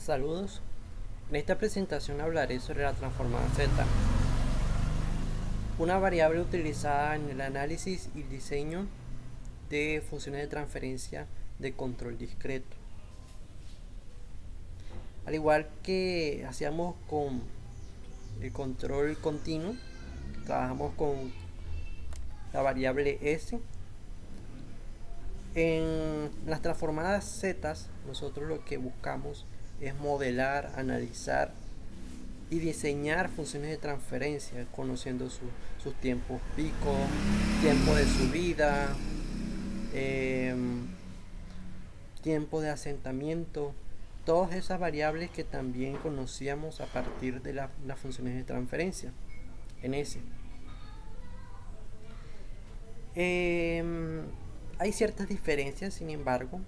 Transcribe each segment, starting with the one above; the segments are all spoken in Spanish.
Saludos. En esta presentación hablaré sobre la transformada Z, una variable utilizada en el análisis y diseño de funciones de transferencia de control discreto. Al igual que hacíamos con el control continuo, trabajamos con la variable S. En las transformadas Z, nosotros lo que buscamos es modelar, analizar y diseñar funciones de transferencia, conociendo sus tiempos pico, tiempo de subida, tiempo de asentamiento, todas esas variables que también conocíamos a partir de las funciones de transferencia en ese. Hay ciertas diferencias, sin embargo,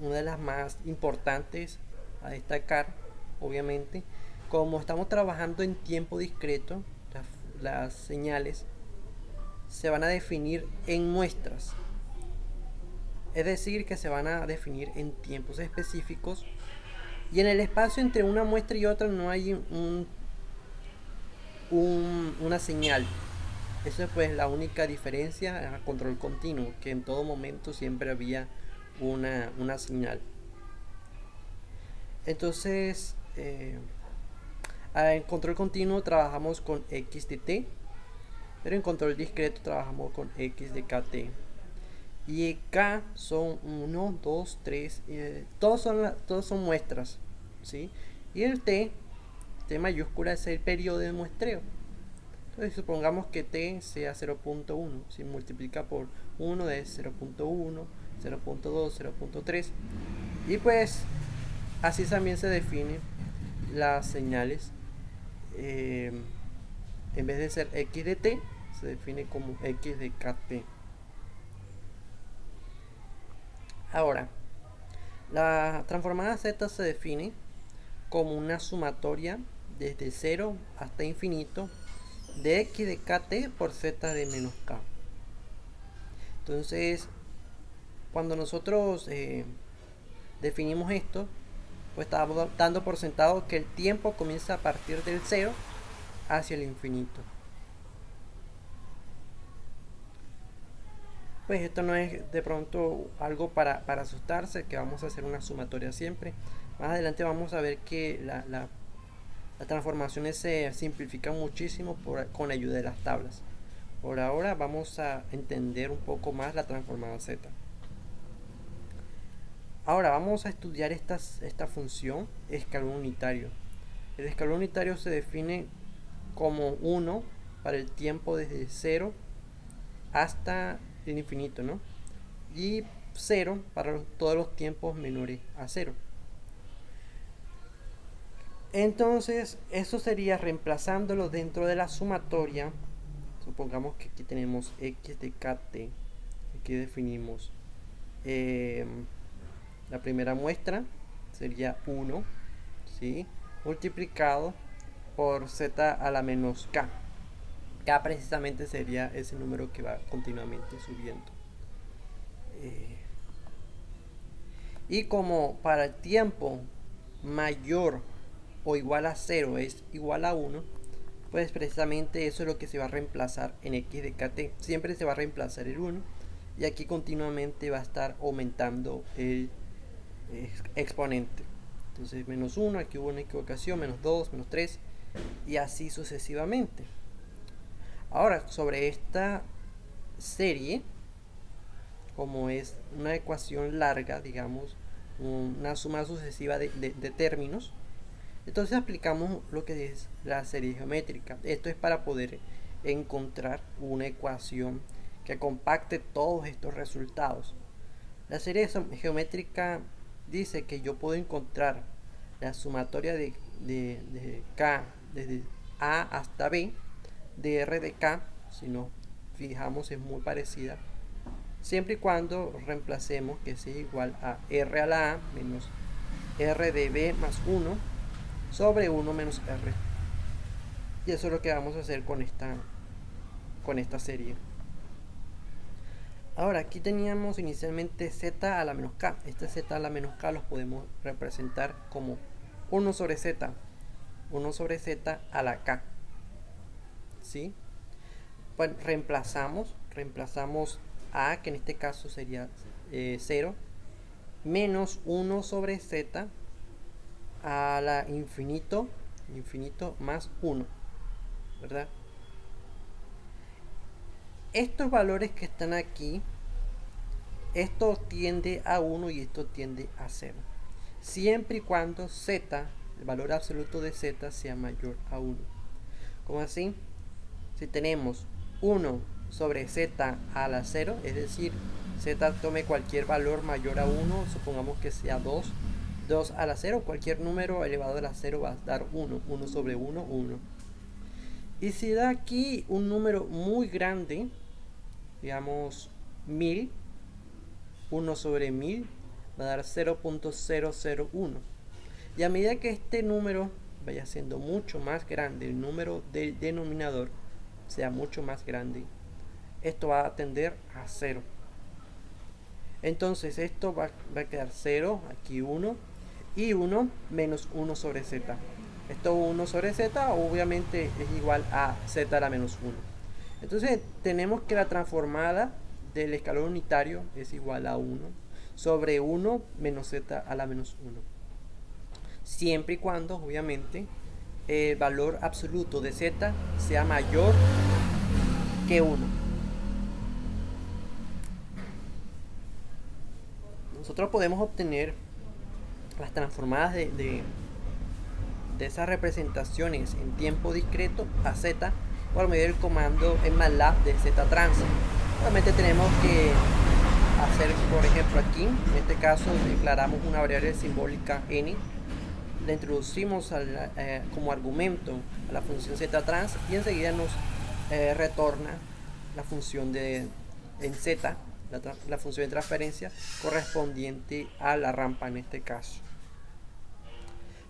una de las más importantes a destacar, obviamente, como estamos trabajando en tiempo discreto, las señales se van a definir en muestras, es decir, que se van a definir en tiempos específicos, y en el espacio entre una muestra y otra no hay una señal. Esa es pues la única diferencia a control continuo, que en todo momento siempre había una señal. Entonces, en control continuo trabajamos con x de t, pero en control discreto trabajamos con x de kt. Y k son 1, 2, 3, todos son muestras, ¿sí? Y el t mayúscula es el periodo de muestreo. Entonces supongamos que t sea 0.1, si multiplica por 1 es 0.1, 0.2, 0.3, y pues así también se definen las señales. En vez de ser x de t, se define como x de kt. Ahora, la transformada z se define como una sumatoria desde 0 hasta infinito de x de kt por z de menos k. Entonces, cuando nosotros definimos esto, pues estamos dando por sentado que el tiempo comienza a partir del 0 hacia el infinito. Pues esto no es de pronto algo para asustarse, que vamos a hacer una sumatoria siempre. Más adelante vamos a ver que las transformaciones se simplifican muchísimo con la ayuda de las tablas. Por ahora vamos a entender un poco más la transformada z. Ahora vamos a estudiar esta función escalón unitario. El escalón unitario se define como 1 para el tiempo desde 0 hasta el infinito, ¿no? Y 0 para todos los tiempos menores a 0. Entonces, eso sería reemplazándolo dentro de la sumatoria. Supongamos que aquí tenemos x de kt. Aquí definimos la primera muestra sería 1, ¿sí? Multiplicado por z a la menos k. K precisamente sería ese número que va continuamente subiendo. Y como para el tiempo mayor o igual a 0 es igual a 1, pues precisamente eso es lo que se va a reemplazar en x de kt. Siempre se va a reemplazar el 1 y aquí continuamente va a estar aumentando el exponente. Entonces menos 1, aquí hubo una equivocación, menos 2, menos 3 y así sucesivamente. Ahora, sobre esta serie, como es una ecuación larga, digamos, una suma sucesiva de términos, entonces aplicamos lo que es la serie geométrica. Esto es para poder encontrar una ecuación que compacte todos estos resultados. La serie geométrica dice que yo puedo encontrar la sumatoria de k desde a hasta b de r de k, si nos fijamos es muy parecida, siempre y cuando reemplacemos que sea igual a r a la a menos r de b más 1 sobre 1 menos r. Y eso es lo que vamos a hacer con esta serie. Ahora, aquí teníamos inicialmente z a la menos k. Este z a la menos k los podemos representar como 1 sobre z. 1 sobre z a la k. ¿Sí? Bueno, reemplazamos a, que en este caso sería 0, menos 1 sobre z a la infinito más 1, ¿verdad? Estos valores que están aquí, esto tiende a 1 y esto tiende a 0, siempre y cuando z, el valor absoluto de z, sea mayor a 1. ¿Cómo así? Si tenemos 1 sobre z a la 0, es decir, z tome cualquier valor mayor a 1, supongamos que sea 2 a la 0, cualquier número elevado a la 0 va a dar 1 sobre 1, 1. Y si da aquí un número muy grande, digamos 1000, 1 sobre 1000 va a dar 0.001. Y a medida que este número vaya siendo mucho más grande, el número del denominador sea mucho más grande, esto va a tender a 0. Entonces esto va a quedar 0, aquí 1, y 1 menos 1 sobre z. Esto 1 sobre z obviamente es igual a z a la menos 1. Entonces tenemos que la transformada del escalón unitario es igual a 1 sobre 1 menos z a la menos 1. Siempre y cuando obviamente el valor absoluto de z sea mayor que 1. Nosotros podemos obtener las transformadas de esas representaciones en tiempo discreto a z por medio del comando en MATLAB de ztrans. Realmente tenemos que hacer, por ejemplo, aquí, en este caso, declaramos una variable simbólica n, le introducimos como argumento a la función ztrans y enseguida nos retorna la función en z, la función de transferencia correspondiente a la rampa en este caso.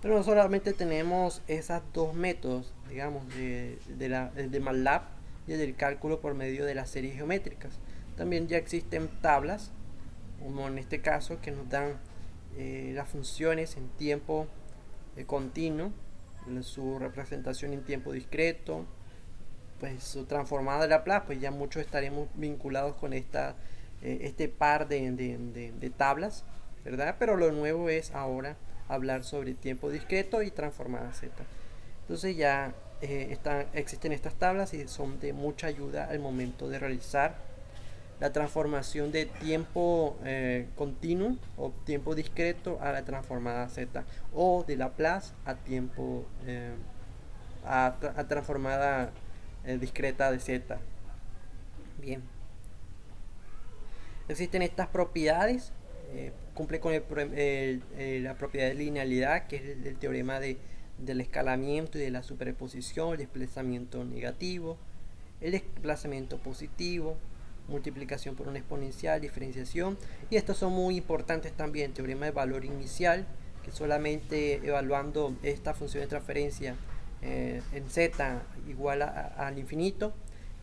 Pero no solamente tenemos esos dos métodos, digamos, de MATLAB y del cálculo por medio de las series geométricas. También ya existen tablas, como en este caso, que nos dan las funciones en tiempo continuo, su representación en tiempo discreto, pues su transformada de Laplace. Pues ya muchos estaremos vinculados con este par de tablas, ¿verdad? Pero lo nuevo es ahora hablar sobre tiempo discreto y transformada z. Entonces ya existen estas tablas y son de mucha ayuda al momento de realizar la transformación de tiempo continuo o tiempo discreto a la transformada z, o de Laplace a tiempo a transformada discreta de z. Bien, existen estas propiedades. Cumple con la propiedad de linealidad, que es el teorema del escalamiento y de la superposición, el desplazamiento negativo, el desplazamiento positivo, multiplicación por una exponencial, diferenciación. Y estos son muy importantes también: teorema de valor inicial, que solamente evaluando esta función de transferencia en z igual al infinito,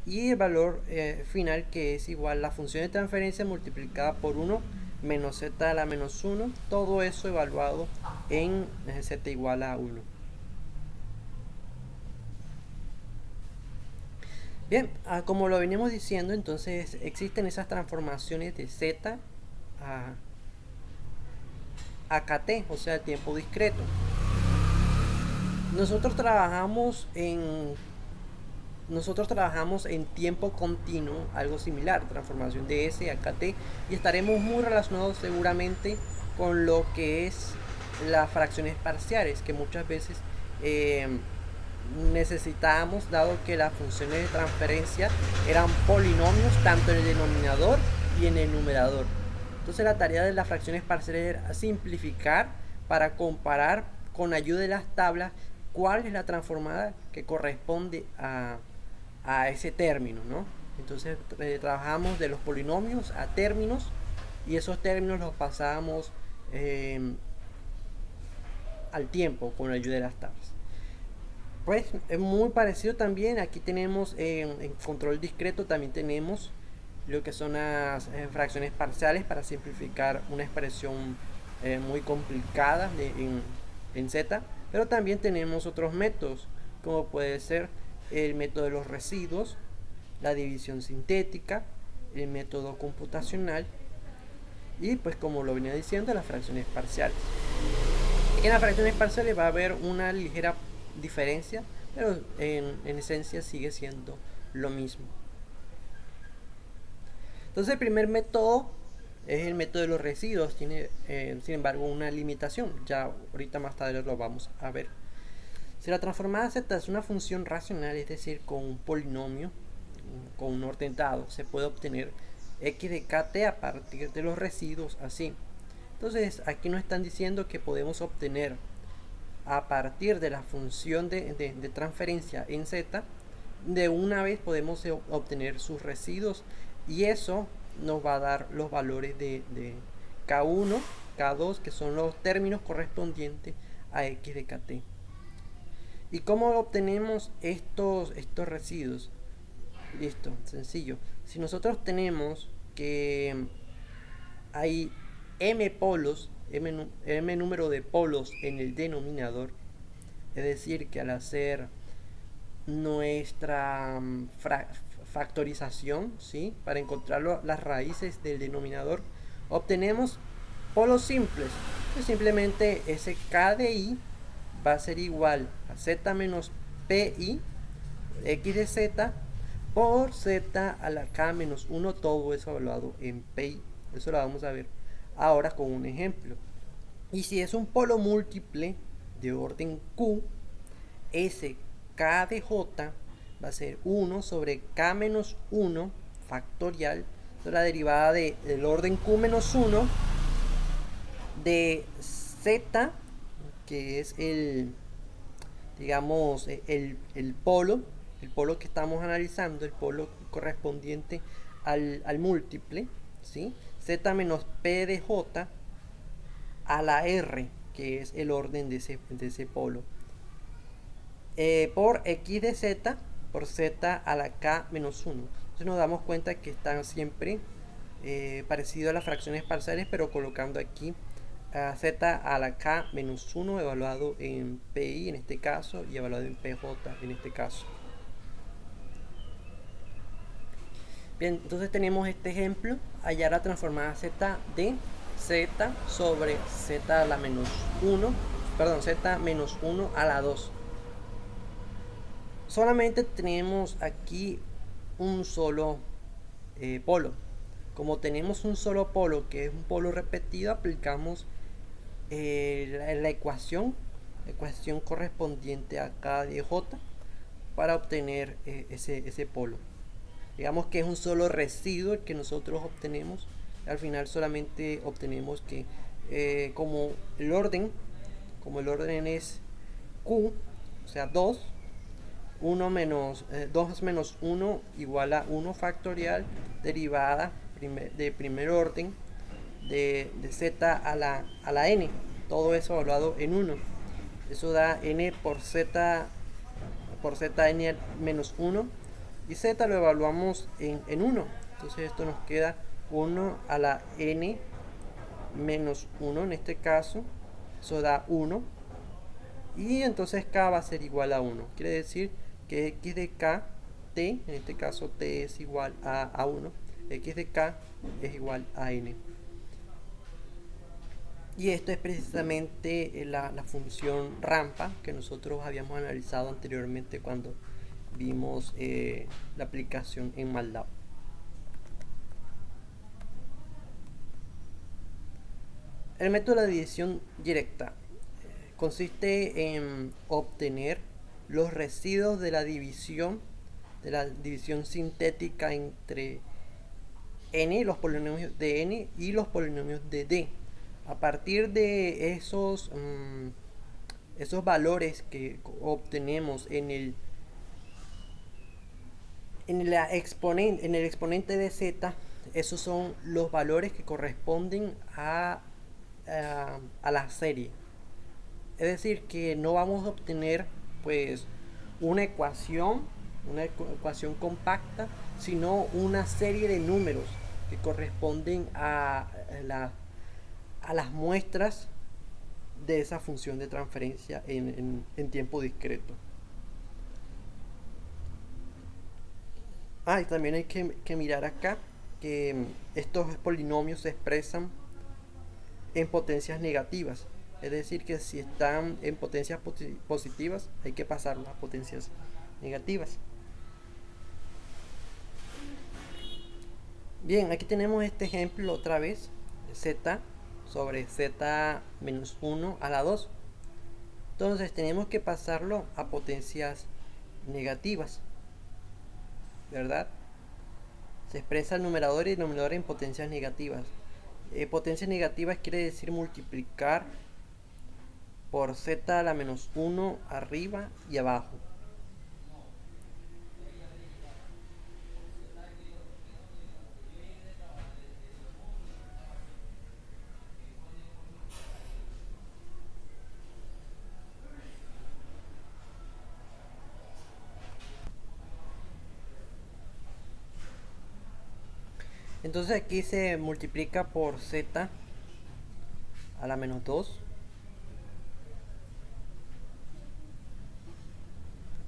y el valor final, que es igual a la función de transferencia multiplicada por 1 menos z a la menos 1, todo eso evaluado en z igual a 1. Bien, como lo venimos diciendo, entonces existen esas transformaciones de z a kt, o sea, tiempo discreto. Nosotros trabajamos en tiempo continuo, algo similar, transformación de S a KT, y estaremos muy relacionados seguramente con lo que es las fracciones parciales, que muchas veces necesitábamos, dado que las funciones de transferencia eran polinomios tanto en el denominador y en el numerador. Entonces la tarea de las fracciones parciales era simplificar para comparar con ayuda de las tablas cuál es la transformada que corresponde a ese término, ¿no? Entonces trabajamos de los polinomios a términos, y esos términos los pasamos al tiempo con la ayuda de las tablas. Pues es muy parecido también. Aquí tenemos en control discreto, también tenemos lo que son las fracciones parciales para simplificar una expresión muy complicada en Z, pero también tenemos otros métodos, como puede ser el método de los residuos, la división sintética, el método computacional y, pues como lo venía diciendo, las fracciones parciales. En las fracciones parciales va a haber una ligera diferencia, pero en esencia sigue siendo lo mismo. Entonces el primer método es el método de los residuos. Tiene sin embargo una limitación. Ya ahorita más tarde lo vamos a ver. Si la transformada Z es una función racional, es decir, con un polinomio, con un orden dado, se puede obtener x de kt a partir de los residuos así. Entonces aquí nos están diciendo que podemos obtener a partir de la función de transferencia en Z, de una vez podemos obtener sus residuos, y eso nos va a dar los valores de K1, K2, que son los términos correspondientes a x de kt. ¿Y cómo obtenemos estos residuos? Listo, sencillo. Si nosotros tenemos que hay m polos, m número de polos en el denominador, es decir, que al hacer nuestra factorización, ¿sí?, para encontrar las raíces del denominador, obtenemos polos simples. Pues simplemente ese k de i va a ser igual a z menos pi x de z por z a la k menos 1, todo eso evaluado en pi. Eso lo vamos a ver ahora con un ejemplo. Y si es un polo múltiple de orden q, ese k de j va a ser 1 sobre k menos 1 factorial, la derivada del orden q menos 1 de z, que es el, digamos, el polo que estamos analizando, el polo correspondiente al múltiple, ¿sí?, z menos p de j a la r, que es el orden de ese polo, por x de z por z a la k menos 1. Entonces nos damos cuenta que están siempre parecidos a las fracciones parciales, pero colocando aquí a z a la k menos 1 evaluado en pi en este caso y evaluado en pj en este caso. Bien, entonces tenemos este ejemplo: hallar la transformada z de z sobre z a la menos 1, perdón, z menos 1 a la 2. Solamente tenemos aquí un solo polo. Como tenemos un solo polo, que es un polo repetido, aplicamos la ecuación correspondiente a k de j para obtener ese polo. Digamos que es un solo residuo el que nosotros obtenemos. Al final solamente obtenemos que como el orden es q, o sea 2, 2 menos 1 igual a 1 factorial, derivada de primer orden de z a la n, todo eso evaluado en 1. Eso da n por z n menos 1, y z lo evaluamos en 1. Entonces esto nos queda 1 a la n menos 1 en este caso. Eso da 1. Y entonces k va a ser igual a 1. Quiere decir que x de k, t, en este caso t es igual a 1. X de k es igual a n. Y esto es precisamente la función rampa que nosotros habíamos analizado anteriormente cuando vimos la aplicación en MATLAB. El método de la división directa consiste en obtener los residuos de la división sintética entre n, los polinomios de n y los polinomios de d. A partir de esos valores que obtenemos en el exponente de z, esos son los valores que corresponden a la serie. Es decir, que no vamos a obtener pues una ecuación compacta, sino una serie de números que corresponden a las muestras de esa función de transferencia en tiempo discreto. Y también hay que mirar acá que estos polinomios se expresan en potencias negativas. Es decir, que si están en potencias positivas, hay que pasarlas a potencias negativas. Bien, aquí tenemos este ejemplo otra vez, z sobre z menos 1 a la 2. Entonces tenemos que pasarlo a potencias negativas, ¿verdad? Se expresa el numerador y el denominador en potencias negativas. Potencias negativas quiere decir multiplicar por z a la menos 1 arriba y abajo. Entonces aquí se multiplica por z a la menos 2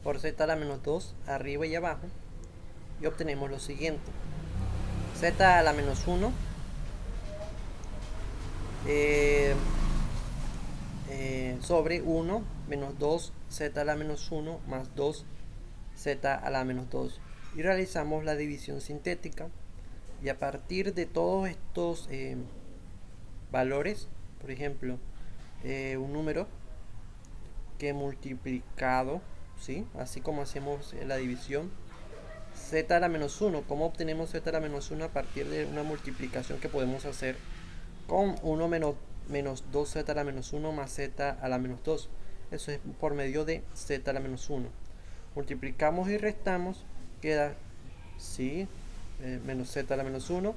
por z a la menos 2 arriba y abajo, y obtenemos lo siguiente: z a la menos 1 sobre 1 menos 2 z a la menos 1 más 2 z a la menos 2, y realizamos la división sintética, y a partir de todos estos valores, por ejemplo, un número que multiplicado, ¿sí? Así como hacemos la división, z a la menos 1, ¿cómo obtenemos z a la menos 1? A partir de una multiplicación que podemos hacer con 1 menos 2z a la menos 1 más z a la menos 2. Eso es por medio de z a la menos 1. Multiplicamos y restamos, queda, ¿sí? Menos z a la menos 1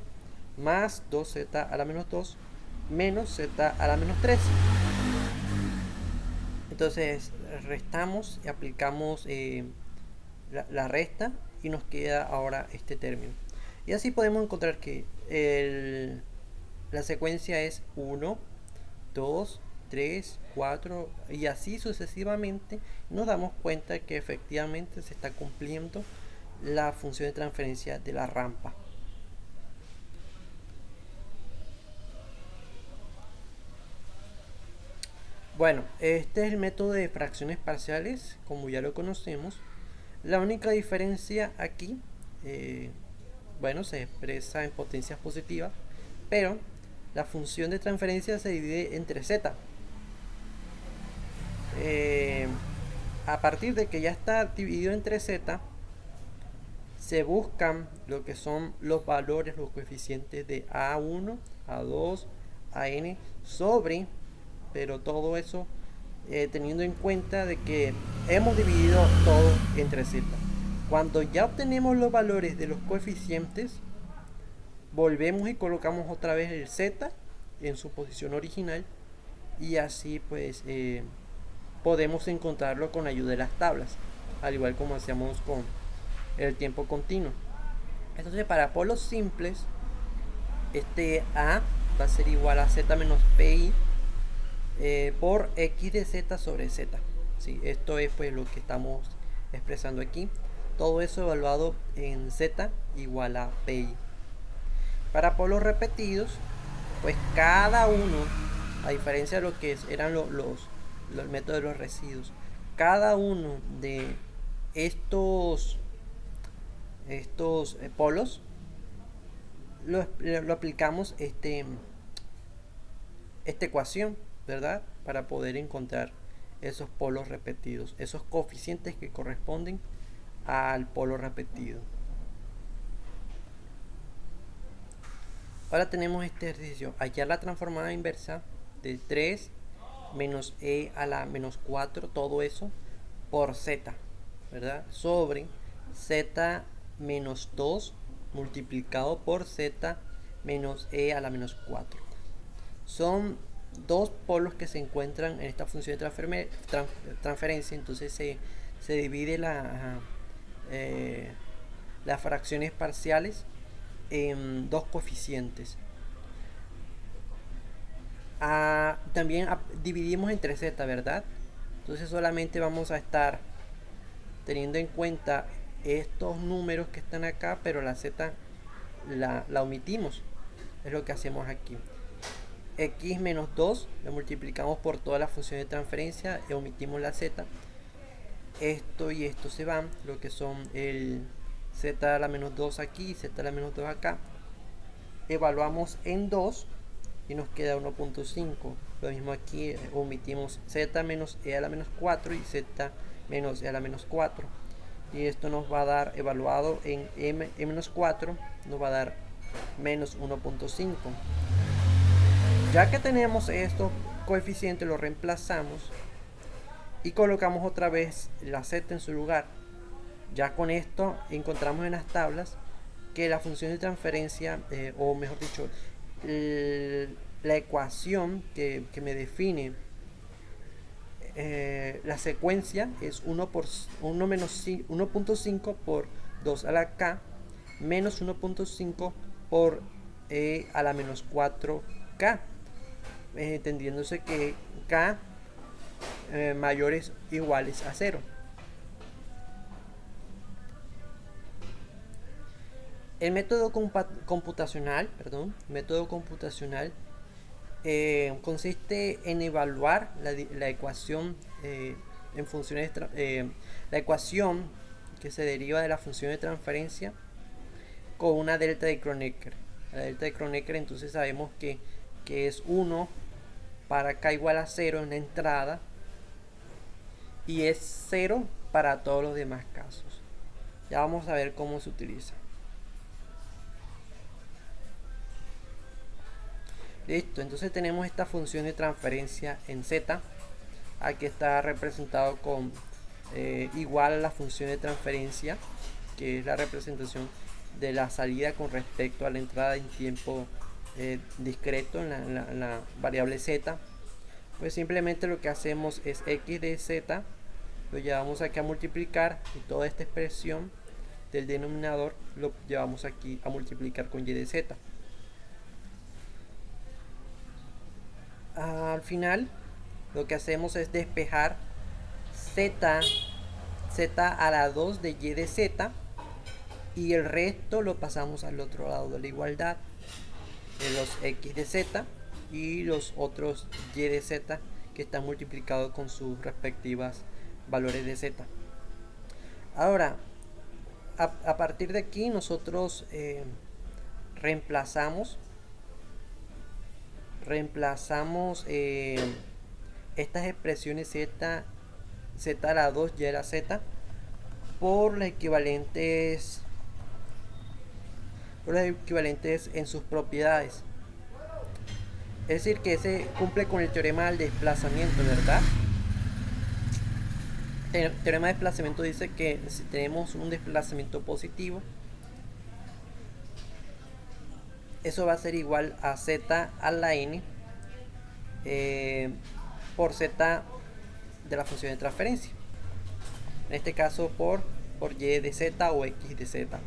más 2z a la menos 2 menos z a la menos 3. Entonces restamos y aplicamos la resta, y nos queda ahora este término. Y así podemos encontrar que la secuencia es 1, 2, 3, 4 y así sucesivamente. Nos damos cuenta que efectivamente se está cumpliendo la función de transferencia de la rampa. Bueno, este es el método de fracciones parciales, como ya lo conocemos. La única diferencia aquí, bueno, se expresa en potencias positivas, pero la función de transferencia se divide entre z. A partir de que ya está dividido entre z, se buscan lo que son los valores, los coeficientes de a1, a2, a n sobre, pero todo eso teniendo en cuenta de que hemos dividido todo entre z. Cuando ya obtenemos los valores de los coeficientes, volvemos y colocamos otra vez el z en su posición original, y así pues podemos encontrarlo con ayuda de las tablas, al igual como hacíamos con el tiempo continuo. Entonces, para polos simples, este a va a ser igual a z menos pi por x de z sobre z. ¿Sí? Esto es pues lo que estamos expresando aquí. Todo eso evaluado en z igual a pi. Para polos repetidos, pues cada uno, a diferencia de lo que eran los métodos de los residuos, cada uno de estos polos lo aplicamos esta ecuación, ¿verdad? Para poder encontrar esos polos repetidos, esos coeficientes que corresponden al polo repetido. Ahora tenemos este ejercicio: hallar la transformada inversa de 3 menos e a la menos 4, todo eso por z, ¿verdad? Sobre z menos 2 multiplicado por z menos e a la menos 4. Son dos polos que se encuentran en esta función de transferencia. Entonces se divide las fracciones parciales en dos coeficientes. También dividimos entre z, ¿verdad? Entonces solamente vamos a estar teniendo en cuenta estos números que están acá, pero la z la omitimos. Es lo que hacemos aquí. X menos 2 lo multiplicamos por toda la función de transferencia y omitimos la z. Esto y esto se van, lo que son el z a la menos 2 aquí y z a la menos 2 acá. Evaluamos en 2 y nos queda 1.5. Lo mismo aquí, omitimos z menos e a la menos 4 y z menos e a la menos 4. Y esto nos va a dar, evaluado en m menos 4, nos va a dar menos 1.5. Ya que tenemos estos coeficientes, los reemplazamos y colocamos otra vez la z en su lugar. Ya con esto encontramos en las tablas que la función de transferencia, o mejor dicho, la ecuación que me define la secuencia es 1 menos 1.5 por 2 a la k menos 1.5 por e a la menos 4k, entendiéndose que k mayores o iguales a 0. El método computacional, consiste en evaluar la ecuación en funciones la ecuación que se deriva de la función de transferencia con una delta de Kronecker. La delta de Kronecker, entonces sabemos que es 1 para k igual a 0 en la entrada y es 0 para todos los demás casos. Ya vamos a ver cómo se utiliza. Listo, entonces tenemos esta función de transferencia en z. Aquí está representado con igual a la función de transferencia, que es la representación de la salida con respecto a la entrada en tiempo discreto en la variable z. Pues simplemente lo que hacemos es x de z, lo llevamos aquí a multiplicar y toda esta expresión del denominador lo llevamos aquí a multiplicar con y de z. Al final lo que hacemos es despejar z a la 2 de y de z y el resto lo pasamos al otro lado de la igualdad, de los x de z y los otros y de z que están multiplicados con sus respectivas valores de z. Ahora, a partir de aquí nosotros reemplazamos estas expresiones z a la 2 y a la z por las equivalentes en sus propiedades. Es decir, que se cumple con el teorema del desplazamiento, ¿verdad? El teorema de desplazamiento dice que si tenemos un desplazamiento positivo, eso va a ser igual a z a la n por z de la función de transferencia. En este caso por y de z o x de z.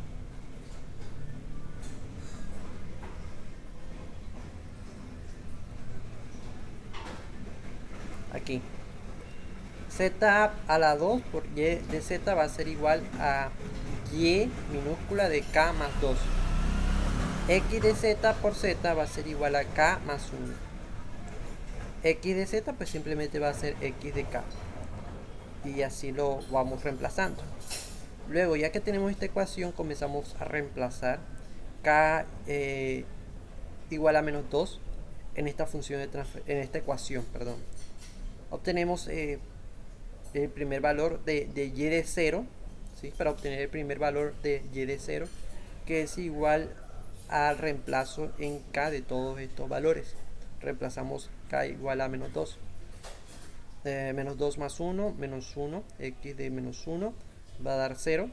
Aquí z a la 2 por y de z va a ser igual a y minúscula de k más 2. X de z por z va a ser igual a k más 1. X de z pues simplemente va a ser x de k. Y así lo vamos reemplazando. Luego, ya que tenemos esta ecuación, comenzamos a reemplazar k igual a menos 2 en esta función en esta ecuación, perdón. Obtenemos el primer valor de y de 0, ¿sí? Para obtener el primer valor de y de 0, que es igual al reemplazo en k de todos estos valores. Reemplazamos k igual a menos 2. Menos 2 más 1, menos 1, x de menos 1 va a dar 0.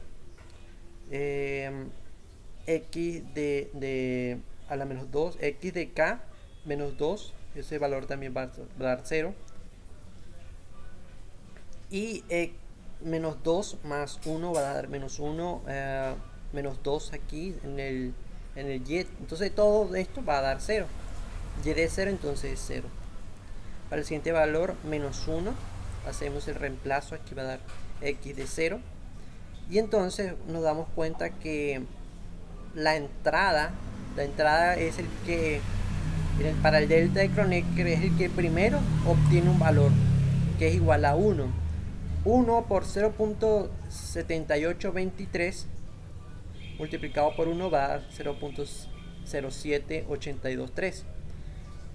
X de a la menos 2, x de k menos 2, ese valor también va a dar 0. Y menos 2 más 1 va a dar menos 1, menos 2 aquí en el y. Entonces todo esto va a dar 0. Y de 0 entonces es 0. Para el siguiente valor, menos 1, hacemos el reemplazo, aquí va a dar x de 0. Y entonces nos damos cuenta que la entrada es el que, para el delta de Kronecker, es el que primero obtiene un valor que es igual a 1. 1 por 0.7823 multiplicado por 1 va a dar 0.07823.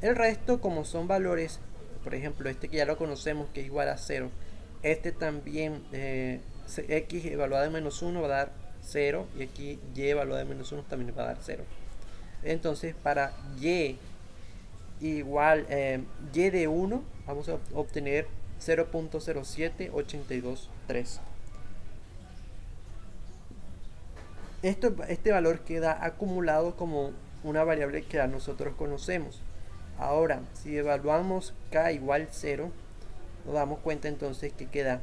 El resto, como son valores, por ejemplo, este que ya lo conocemos, que es igual a 0, este también, x evaluado en menos 1 va a dar 0, y aquí y evaluado en menos 1 también va a dar 0. Entonces, para y igual y de 1, vamos a obtener 0.07823. Este valor queda acumulado como una variable que nosotros conocemos. Ahora, si evaluamos k igual 0, nos damos cuenta entonces que queda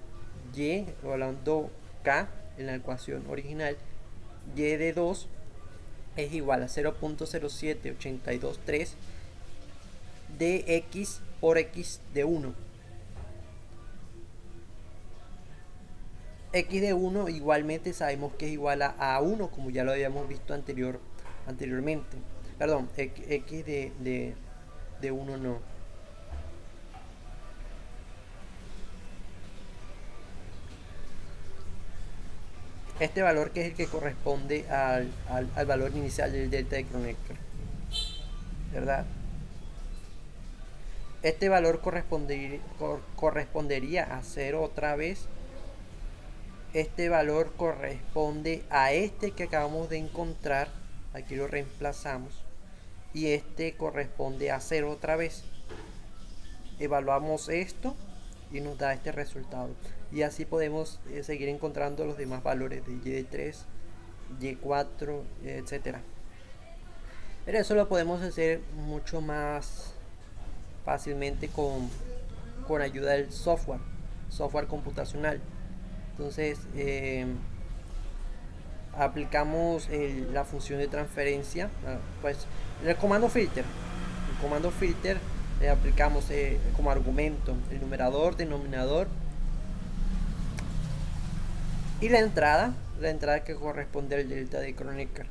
y, evaluando k en la ecuación original, y de 2 es igual a 0.07823 de x por x de 1. X de 1 igualmente sabemos que es igual a 1, como ya lo habíamos visto anteriormente. Perdón, x de 1 no. Este valor, que es el que corresponde al valor inicial del delta de Kronecker, ¿verdad? Este valor correspondería a 0 otra vez. Este valor corresponde a este que acabamos de encontrar, aquí lo reemplazamos, y este corresponde a 0 otra vez. Evaluamos esto y nos da este resultado, y así podemos seguir encontrando los demás valores de y de 3, y4, etcétera. Pero eso lo podemos hacer mucho más fácilmente con ayuda del software computacional. Entonces aplicamos la función de transferencia, pues el comando filter. Aplicamos como argumento el numerador, denominador y la entrada que corresponde al delta de Kronecker.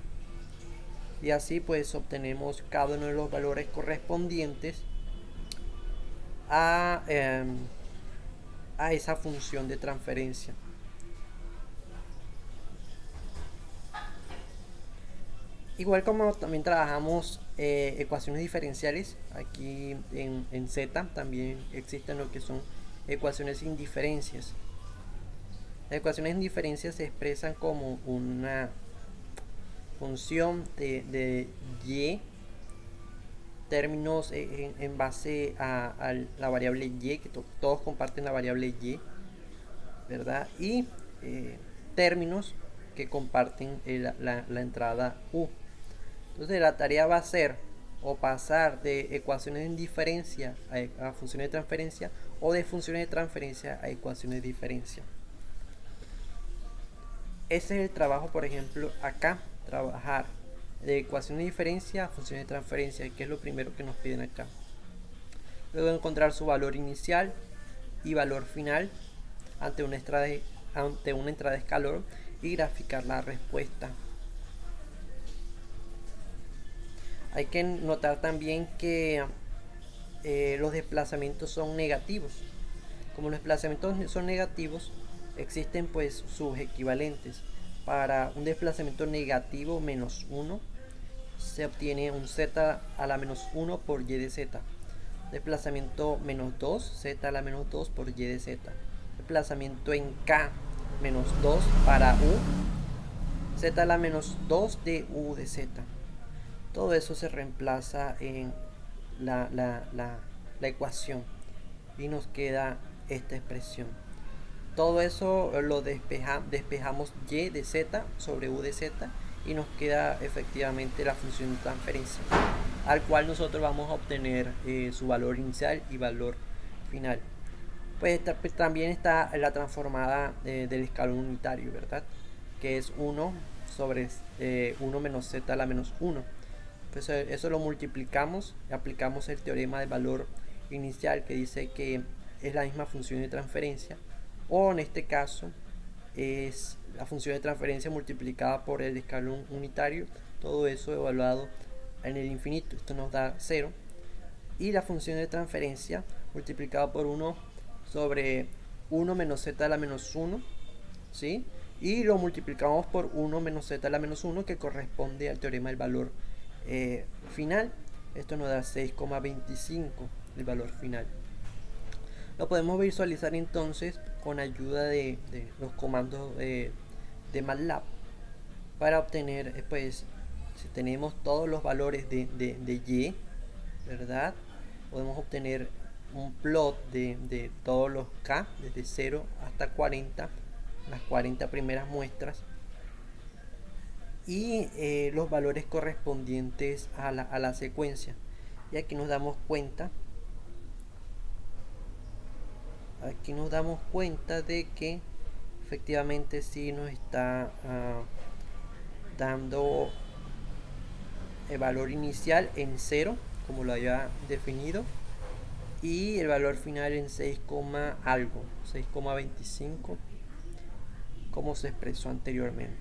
Y así pues obtenemos cada uno de los valores correspondientes a esa función de transferencia. Igual como también trabajamos ecuaciones diferenciales, aquí en Z también existen lo que son ecuaciones sin diferencias. Las ecuaciones sin diferencias se expresan como una función de y, términos en base a la variable y, que todos comparten la variable y, ¿verdad? Y términos que comparten la entrada u. Entonces la tarea va a ser o pasar de ecuaciones en diferencia a funciones de transferencia, o de funciones de transferencia a ecuaciones de diferencia. Ese es el trabajo, por ejemplo, acá, trabajar de ecuaciones de diferencia a funciones de transferencia, que es lo primero que nos piden acá. Luego encontrar su valor inicial y valor final ante una entrada de escalón y graficar la respuesta. Hay que notar también que los desplazamientos son negativos. Como los desplazamientos son negativos, existen pues sus equivalentes. Para un desplazamiento negativo menos 1 se obtiene un z a la menos 1 por y de z. Desplazamiento menos 2, z a la menos 2 por y de z. Desplazamiento en k menos 2 para u, z a la menos 2 de u de z. Todo eso se reemplaza en la ecuación y nos queda esta expresión. Todo eso lo despejamos y de z sobre u de z y nos queda efectivamente la función de transferencia, al cual nosotros vamos a obtener su valor inicial y valor final. Pues también está la transformada del escalón unitario, ¿verdad? Que es 1 sobre 1 menos z a la menos 1. Pues eso lo multiplicamos, aplicamos el teorema del valor inicial que dice que es la misma función de transferencia, o en este caso es la función de transferencia multiplicada por el escalón unitario, todo eso evaluado en el infinito. Esto nos da 0. Y la función de transferencia multiplicada por 1 sobre 1 menos z a la menos 1, ¿sí? Y lo multiplicamos por 1 menos z a la menos 1, que corresponde al teorema del valor final. Esto nos da 6,25 el valor final. Lo podemos visualizar entonces con ayuda de los comandos de MATLAB para obtener, pues, si tenemos todos los valores de y, ¿verdad? Podemos obtener un plot de todos los k, desde 0 hasta 40, las 40 primeras muestras, y los valores correspondientes a la secuencia. Y aquí nos damos cuenta de que efectivamente sí nos está dando el valor inicial en 0, como lo había definido, y el valor final en 6, algo, 6,25, como se expresó anteriormente.